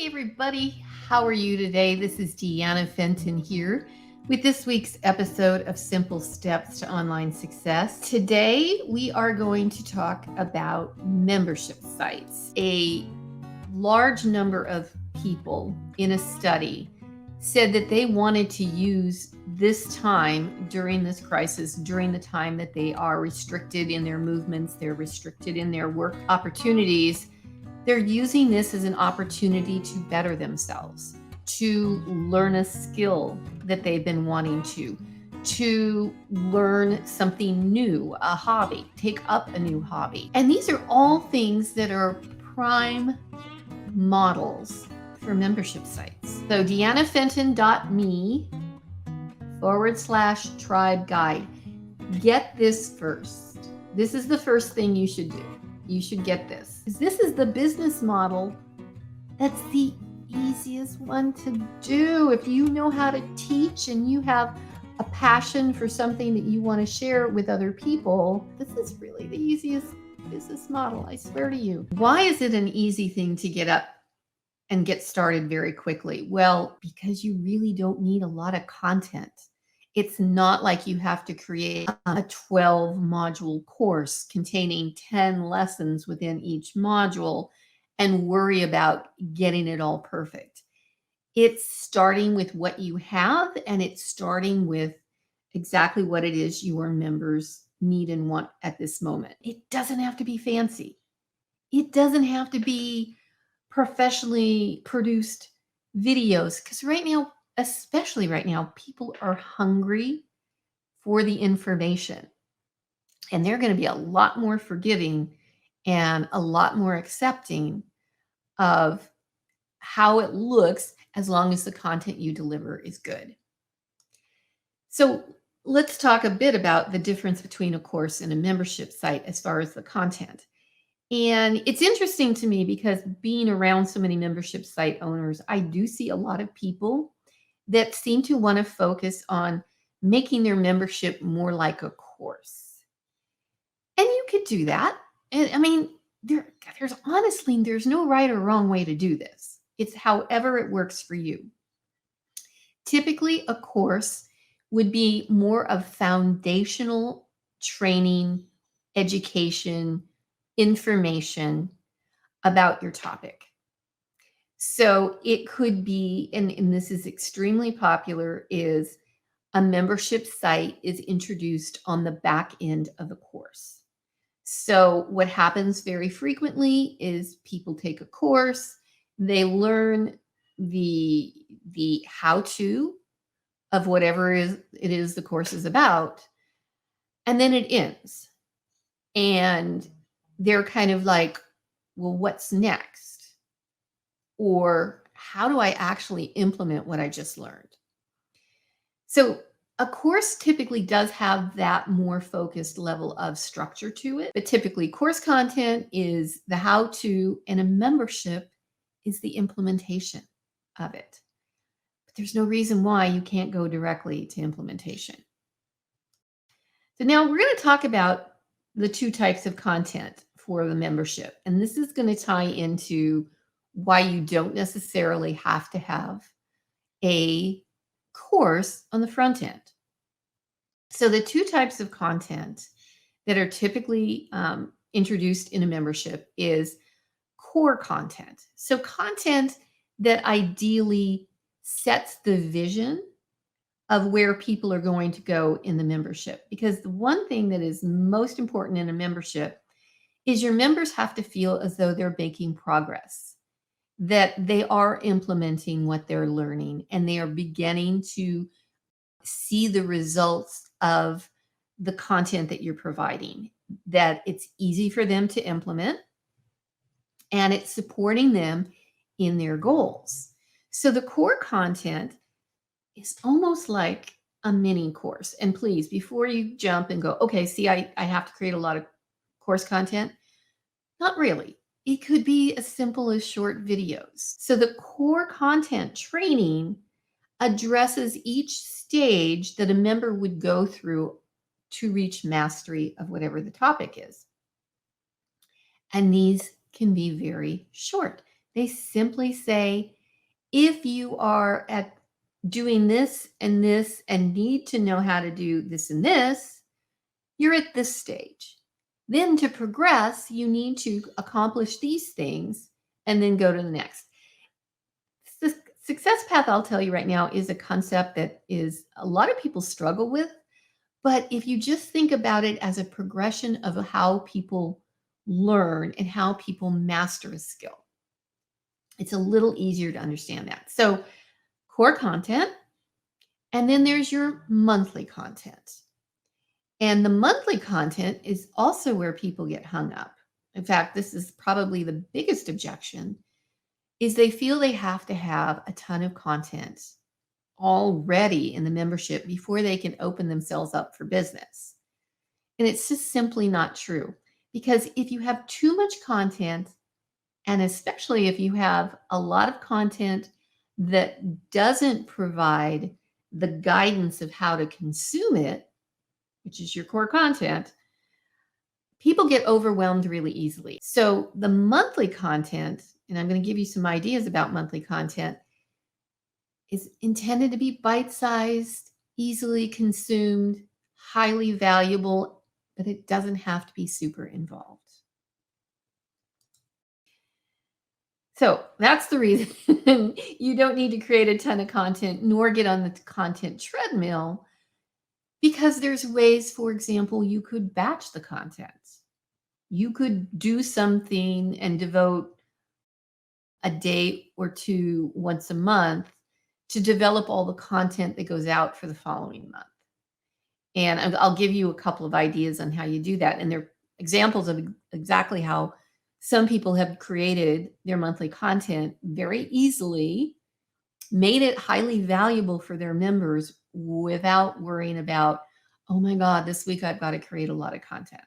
Hey, everybody. How are you today? This is Deanna Fenton here with this week's episode of Simple Steps to Online Success. Today, we are going to talk about membership sites. A large number of people in a study said that they wanted to use this time during this crisis, during the time that they are restricted in their movements, they're restricted in their work opportunities. They're using this as an opportunity to better themselves, to learn a skill that they've been wanting to learn something new, a hobby, take up a new hobby. And these are all things that are prime models for membership sites. So deannafenton.me/tribe guide. Get this first. This is the first thing you should do. You should get this. This is the business model that's the easiest one to do. If you know how to teach and you have a passion for something that you want to share with other people, this is really the easiest business model, I swear to you. Why is it an easy thing to get up and get started very quickly? Well, because you really don't need a lot of content. It's not like you have to create a 12 module course containing 10 lessons within each module and worry about getting it all perfect. It's starting with what you have, and it's starting with exactly what it is your members need and want at this moment. It doesn't have to be fancy. It doesn't have to be professionally produced videos, because right now, especially right now, people are hungry for the information, and they're going to be a lot more forgiving and a lot more accepting of how it looks as long as the content you deliver is good. So let's talk a bit about the difference between a course and a membership site as far as the content. And it's interesting to me because being around so many membership site owners, I do see a lot of people that seem to want to focus on making their membership more like a course. And you could do that. And I mean, there's no right or wrong way to do this. It's however it works for you. Typically, a course would be more of foundational training, education, information about your topic. So it could be, and this is extremely popular, is a membership site is introduced on the back end of a course. So what happens very frequently is people take a course, they learn the how-to of whatever it is the course is about, and then it ends. And they're kind of like, well, what's next? Or how do I actually implement what I just learned? So a course typically does have that more focused level of structure to it, but typically course content is the how-to, and a membership is the implementation of it. But there's no reason why you can't go directly to implementation. So now we're going to talk about the two types of content for the membership. And this is going to tie into why you don't necessarily have to have a course on the front end. So the two types of content that are typically introduced in a membership is core content. So content that ideally sets the vision of where people are going to go in the membership. Because the one thing that is most important in a membership is your members have to feel as though they're making progress, that they are implementing what they're learning, and they are beginning to see the results of the content that you're providing, that it's easy for them to implement, and it's supporting them in their goals. So the core content is almost like a mini course. And please, before you jump and go, okay, see, I have to create a lot of course content. Not really. It could be as simple as short videos. So the core content training addresses each stage that a member would go through to reach mastery of whatever the topic is. And these can be very short. They simply say, if you are at doing this and need to know how to do this and this, you're at this stage. Then to progress, you need to accomplish these things and then go to the next. The success path, I'll tell you right now, is a concept that is a lot of people struggle with. But if you just think about it as a progression of how people learn and how people master a skill, it's a little easier to understand that. So, core content, and then there's your monthly content. And the monthly content is also where people get hung up. In fact, this is probably the biggest objection is they feel they have to have a ton of content already in the membership before they can open themselves up for business. And it's just simply not true. Because if you have too much content, and especially if you have a lot of content that doesn't provide the guidance of how to consume it, which is your core content, people get overwhelmed really easily. So the monthly content, and I'm going to give you some ideas about monthly content, is intended to be bite-sized, easily consumed, highly valuable, but it doesn't have to be super involved. So that's the reason you don't need to create a ton of content nor get on the content treadmill, because there's ways, for example, you could batch the content. You could do something and devote a day or two once a month to develop all the content that goes out for the following month. And I'll give you a couple of ideas on how you do that. And they're examples of exactly how some people have created their monthly content very easily, made it highly valuable for their members without worrying about, oh my God, this week I've got to create a lot of content.